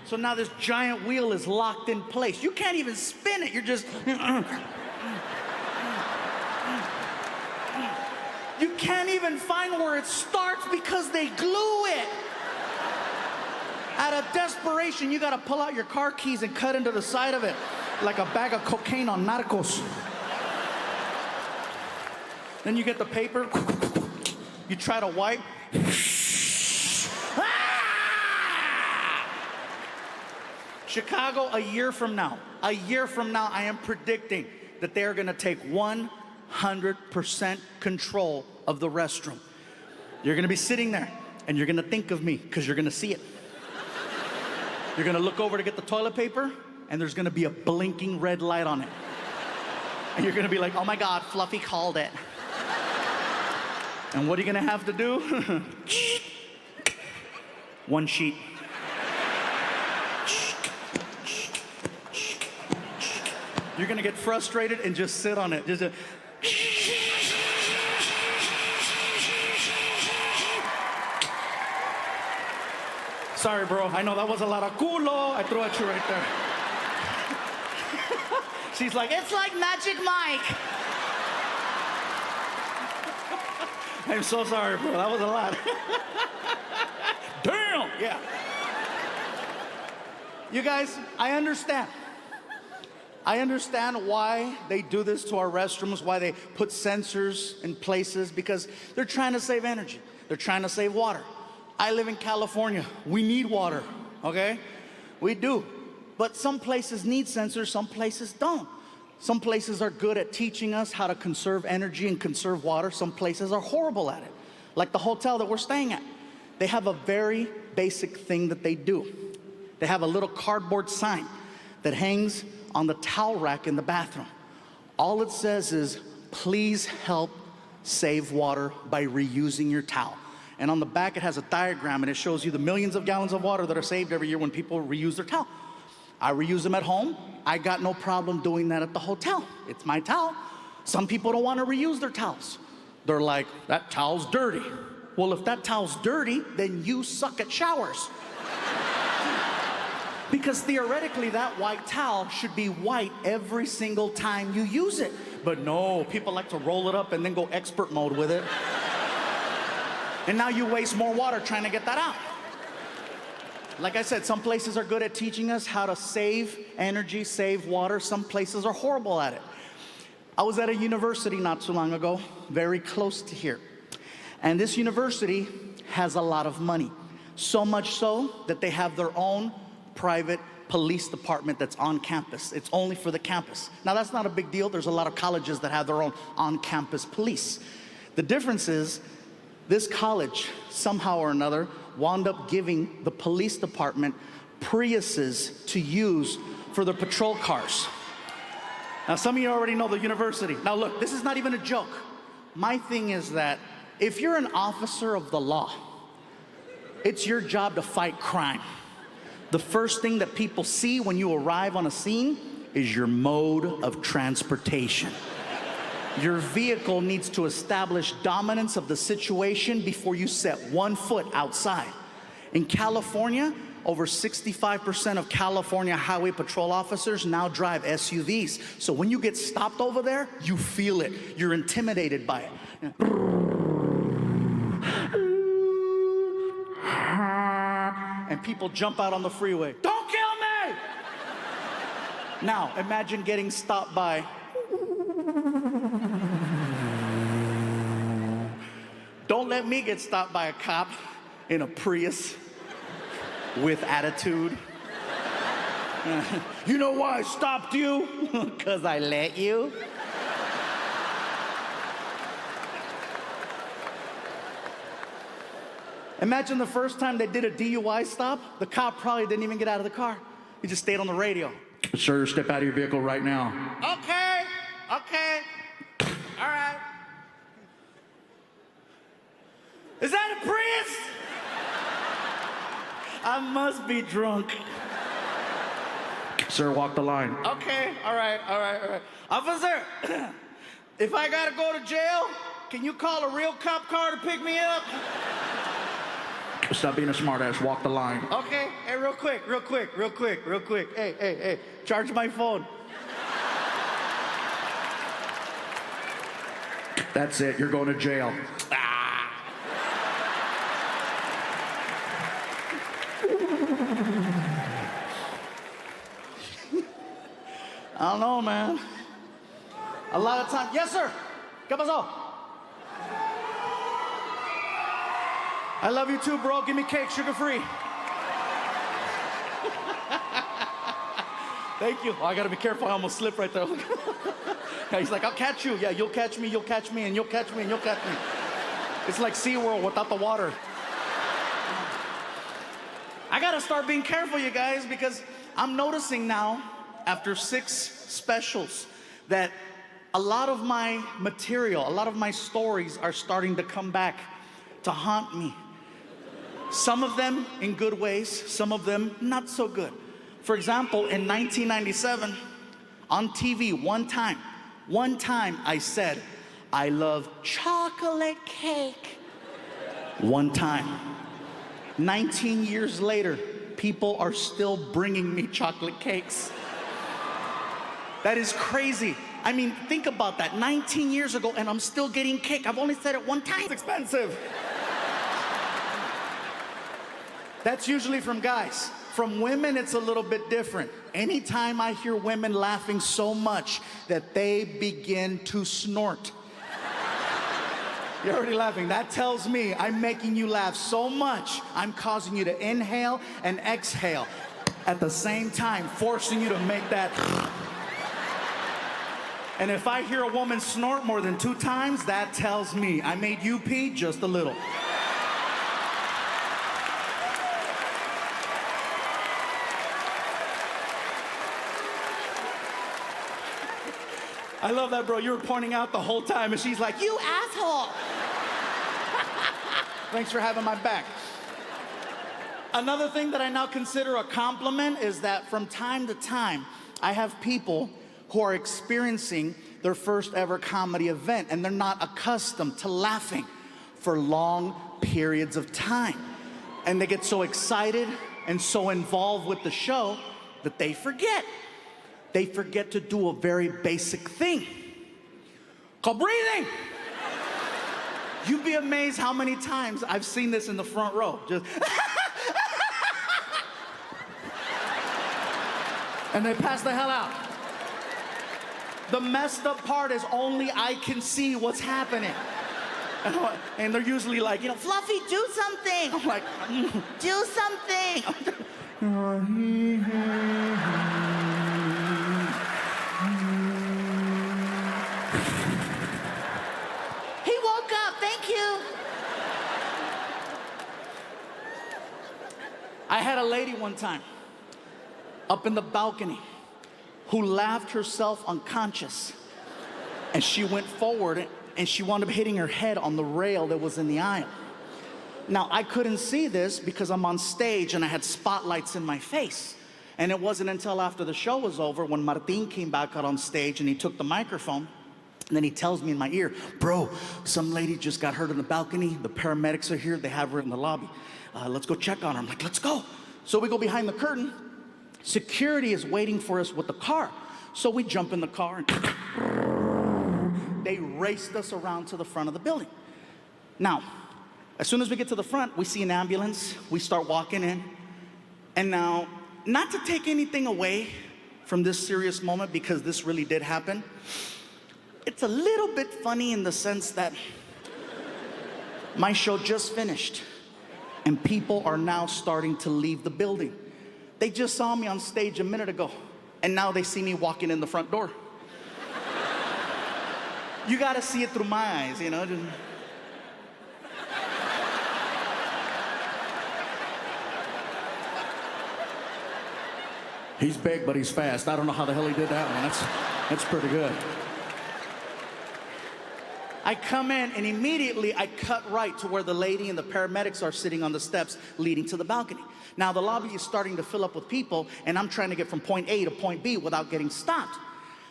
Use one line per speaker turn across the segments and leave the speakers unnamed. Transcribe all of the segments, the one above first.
So now this giant wheel is locked in place. You can't even spin it. You're just... You can't even find where it starts because they glue it. Out of desperation, you gotta pull out your car keys and cut into the side of it like a bag of cocaine on Narcos. Then you get the paper, you try to wipe. Chicago, a year from now, I am predicting that they are gonna take 100% control of the restroom. You're gonna be sitting there and you're gonna think of me because you're gonna see it. You're gonna look over to get the toilet paper and there's gonna be a blinking red light on it. And you're gonna be like, oh my God, Fluffy called it. And what are you gonna have to do? One sheet. You're gonna get frustrated and just sit on it. Sorry, bro. I know that was a lot of culo. I threw at you right there. She's like, it's like Magic Mike. I'm so sorry, bro. That was a lot. Damn. Yeah. You guys, I understand. I understand why they do this to our restrooms, why they put sensors in places, because they're trying to save energy. They're trying to save water. I live in California. We need water, okay? We do. But some places need sensors, some places don't. Some places are good at teaching us how to conserve energy and conserve water. Some places are horrible at it. Like the hotel that we're staying at. They have a very basic thing that they do. They have a little cardboard sign that hangs on the towel rack in the bathroom. All it says is, please help save water by reusing your towel. And on the back it has a diagram and it shows you the millions of gallons of water that are saved every year when people reuse their towel. I reuse them at home. I got no problem doing that at the hotel. It's my towel. Some people don't want to reuse their towels. They're like, that towel's dirty. Well, if that towel's dirty, then you suck at showers. Because theoretically, that white towel should be white every single time you use it. But no, people like to roll it up and then go expert mode with it. And now you waste more water trying to get that out. Like I said, some places are good at teaching us how to save energy, save water. Some places are horrible at it. I was at a university not too long ago, very close to here. And this university has a lot of money. So much so that they have their own private police department that's on campus. It's only for the campus. Now that's not a big deal. There's a lot of colleges that have their own on-campus police. The difference is this college, somehow or another, wound up giving the police department Priuses to use for their patrol cars. Now some of you already know the university. Now look, this is not even a joke. My thing is that if you're an officer of the law, it's your job to fight crime. The first thing that people see when you arrive on a scene is your mode of transportation. Your vehicle needs to establish dominance of the situation before you set one foot outside. In California, over 65% of California highway patrol officers now drive SUVs. So when you get stopped over there, you feel it. You're intimidated by it. And people jump out on the freeway. Don't kill me! Now, imagine getting stopped by... Don't let me get stopped by a cop in a Prius with attitude. You know why I stopped you? 'Cause I let you. Imagine the first time they did a DUI stop, the cop probably didn't even get out of the car. He just stayed on the radio. Sir, step out of your vehicle right now. Okay, okay, all right. Is that a Prius? I must be drunk. Sir, walk the line. Okay, all right. Officer, if I gotta go to jail, can you call a real cop car to pick me up? Stop being a smartass. Walk the line. Okay, hey, real quick. Hey, charge my phone. That's it, you're going to jail. Ah. I don't know, man. A lot of time. Yes, sir. ¿Qué pasó? I love you too, bro. Give me cake, sugar-free. Thank you. Oh, I gotta be careful. I almost slipped right there. He's like, I'll catch you. Yeah, you'll catch me, and you'll catch me, and you'll catch me. It's like SeaWorld without the water. I gotta start being careful, you guys, because I'm noticing now, after 6 specials, that a lot of my material, a lot of my stories are starting to come back to haunt me. Some of them in good ways, some of them not so good. For example, in 1997, on TV, one time I said, I love chocolate cake. One time. 19 years later, people are still bringing me chocolate cakes. That is crazy. I mean, think about that. 19 years ago, and I'm still getting cake. I've only said it one time. It's expensive. That's usually from guys. From women, it's a little bit different. Anytime I hear women laughing so much that they begin to snort. You're already laughing. That tells me I'm making you laugh so much, I'm causing you to inhale and exhale at the same time, forcing you to make that. And if I hear a woman snort more than 2 times, that tells me I made you pee just a little. I love that, bro. You were pointing out the whole time, and she's like, you asshole. Thanks for having my back. Another thing that I now consider a compliment is that from time to time, I have people who are experiencing their first ever comedy event, and they're not accustomed to laughing for long periods of time. And they get so excited and so involved with the show that they forget. They forget to do a very basic thing called breathing. You'd be amazed how many times I've seen this in the front row. Just and they pass the hell out. The messed up part is only I can see what's happening. And they're usually like, you know, Fluffy, do something. I'm like, do something. He woke up, thank you. I had a lady one time up in the balcony who laughed herself unconscious. And she went forward and she wound up hitting her head on the rail that was in the aisle. Now, I couldn't see this because I'm on stage and I had spotlights in my face. And it wasn't until after the show was over when Martin came back out on stage and he took the microphone. And then he tells me in my ear, bro, some lady just got hurt on the balcony. The paramedics are here. They have her in the lobby. Let's go check on her. I'm like, let's go. So we go behind the curtain. Security is waiting for us with the car. So we jump in the car and they raced us around to the front of the building. Now, as soon as we get to the front, we see an ambulance. We start walking in. And now, not to take anything away from this serious moment, because this really did happen, it's a little bit funny in the sense that my show just finished and people are now starting to leave the building. They just saw me on stage a minute ago, and now they see me walking in the front door. You gotta see it through my eyes, you know? He's big, but he's fast. I don't know how the hell he did that one. That's pretty good. I come in, and immediately I cut right to where the lady and the paramedics are sitting on the steps leading to the balcony. Now, the lobby is starting to fill up with people, and I'm trying to get from point A to point B without getting stopped.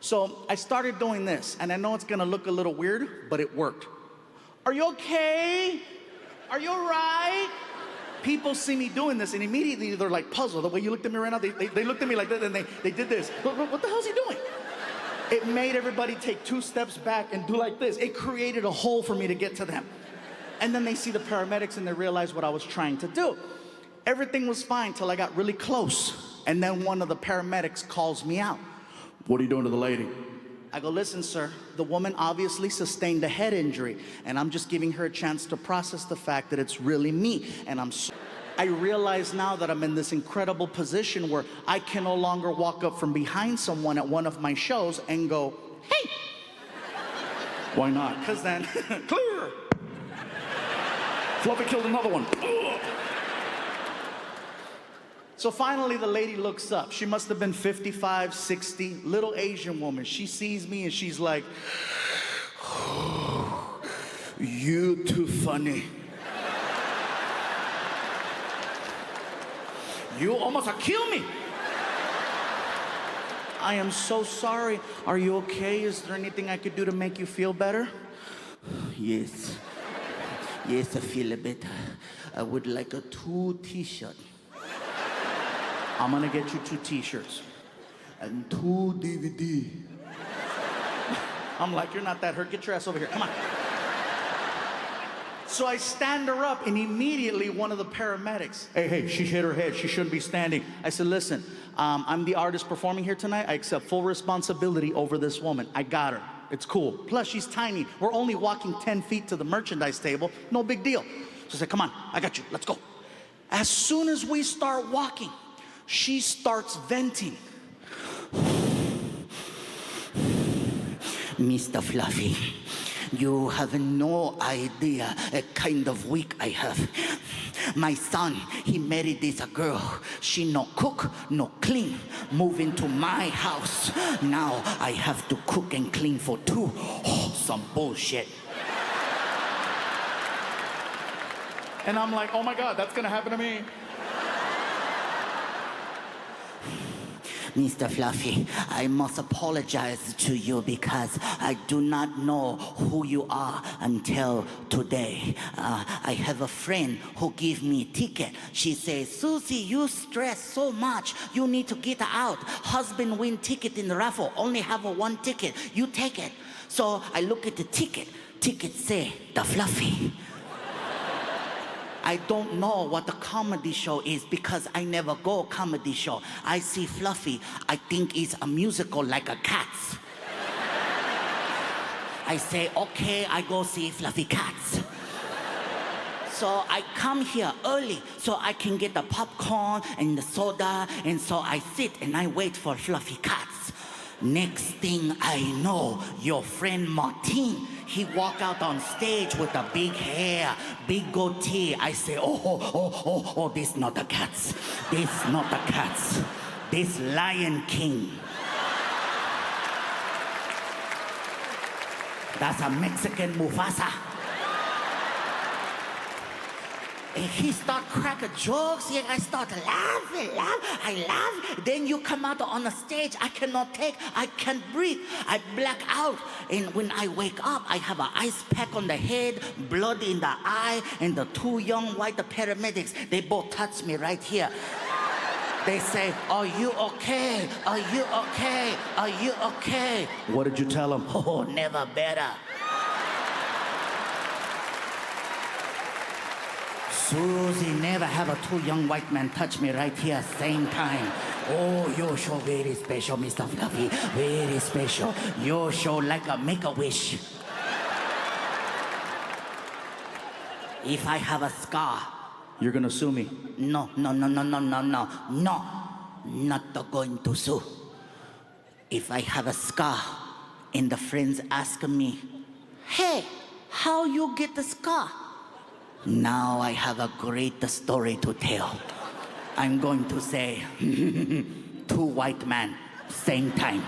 So I started doing this, and I know it's gonna look a little weird, but it worked. Are you okay? Are you all right? People see me doing this, and immediately they're like puzzled. The way you looked at me right now, they looked at me like that, and they did this. What the hell is he doing? It made everybody take 2 steps back and do like this. It created a hole for me to get to them. And then they see the paramedics, and they realize what I was trying to do. Everything was fine till I got really close. And then one of the paramedics calls me out. What are you doing to the lady? I go, listen, sir, the woman obviously sustained a head injury, and I'm just giving her a chance to process the fact that it's really me. And I realize now that I'm in this incredible position where I can no longer walk up from behind someone at one of my shows and go, hey. Why not? Because then, clear. Fluffy killed another one. So finally the lady looks up. She must have been 55, 60, little Asian woman. She sees me and she's like, you too funny. You almost killed me. I am so sorry. Are you okay? Is there anything I could do to make you feel better? Yes. Yes, I feel a bit. I would like a 2 t-shirt. I'm gonna get you 2 t-shirts and 2 DVD. I'm like, you're not that hurt. Get your ass over here. Come on. So I stand her up, and immediately one of the paramedics, hey, she hit her head. She shouldn't be standing. I said, listen, I'm the artist performing here tonight. I accept full responsibility over this woman. I got her. It's cool. Plus, she's tiny. We're only walking 10 feet to the merchandise table. No big deal. So I said, come on, I got you. Let's go. As soon as we start walking, she starts venting. Mr. Fluffy, you have no idea a kind of week I have. My son, he married this girl. She no cook, no clean. Move into my house. Now I have to cook and clean for 2. Oh, some bullshit. And I'm like, oh my God, that's gonna happen to me. Mr. Fluffy, I must apologize to you because I do not know who you are until today. I have a friend who gave me a ticket. She says, Susie, you stress so much. You need to get out. Husband win ticket in the raffle. Only have 1 ticket. You take it. So I look at the ticket. Ticket say, the Fluffy. I don't know what the comedy show is because I never go comedy show. I see Fluffy. I think it's a musical like a Cats. I say, okay, I go see Fluffy Cats. So I come here early so I can get the popcorn and the soda, and so I sit and I wait for Fluffy Cats. Next thing I know, your friend Martin, he walk out on stage with a big hair, big goatee. I say, oh, this not the Cats. This not the Cats. This Lion King. That's a Mexican Mufasa. And he start cracking jokes. Yeah, I start laughing. I laugh. Then you come out on the stage. I cannot take. I can't breathe. I black out. And when I wake up, I have an ice pack on the head, blood in the eye, and the 2 young white paramedics, they both touch me right here. They say, are you okay? Are you okay? Are you okay? What did you tell them? Oh, never better. Susie, never have a 2 young white men touch me right here same time. Oh, your show very special, Mr. Fluffy. Very special. Your show like a Make-A-Wish. If I have a scar, you're gonna sue me. No. Not going to sue. If I have a scar and the friends ask me, hey, how you get the scar? Now I have a great story to tell. I'm going to say, 2 white men, same time.